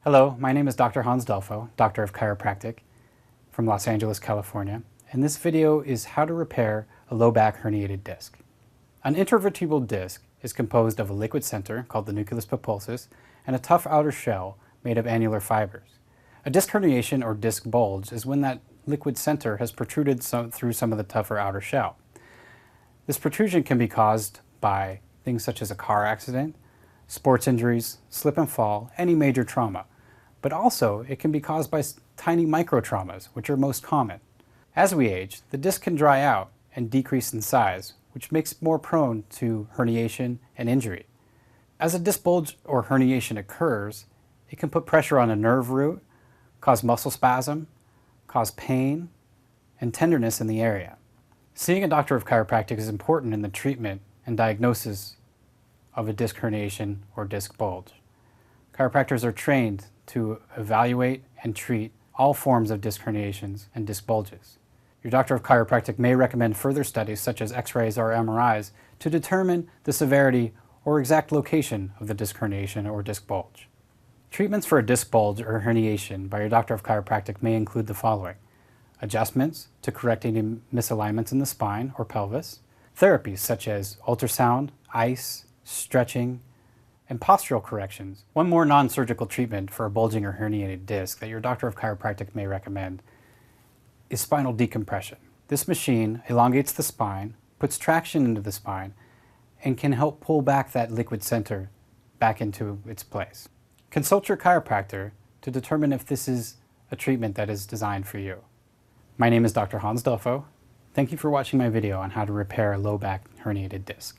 Hello, my name is Dr. Hans Delfo, Doctor of Chiropractic from Los Angeles, California, and this video is how to repair a low back herniated disc. An intervertebral disc is composed of a liquid center called the nucleus pulposus and a tough outer shell made of annular fibers. A disc herniation or disc bulge is when that liquid center has protruded through some of the tougher outer shell. This protrusion can be caused by things such as a car accident, sports injuries, slip and fall, any major trauma. But also, it can be caused by tiny microtraumas, which are most common. As we age, the disc can dry out and decrease in size, which makes it more prone to herniation and injury. As a disc bulge or herniation occurs, it can put pressure on a nerve root, cause muscle spasm, cause pain, and tenderness in the area. Seeing a doctor of chiropractic is important in the treatment and diagnosis of a disc herniation or disc bulge. Chiropractors are trained to evaluate and treat all forms of disc herniations and disc bulges. Your doctor of chiropractic may recommend further studies such as x-rays or MRIs to determine the severity or exact location of the disc herniation or disc bulge. Treatments for a disc bulge or herniation by your doctor of chiropractic may include the following: adjustments to correct any misalignments in the spine or pelvis, therapies such as ultrasound, ice, stretching, and postural corrections. One more non-surgical treatment for a bulging or herniated disc that your doctor of chiropractic may recommend is spinal decompression. This machine elongates the spine, puts traction into the spine, and can help pull back that liquid center back into its place. Consult your chiropractor to determine if this is a treatment that is designed for you. My name is Dr. Hans Delfo. Thank you for watching my video on how to repair a low back herniated disc.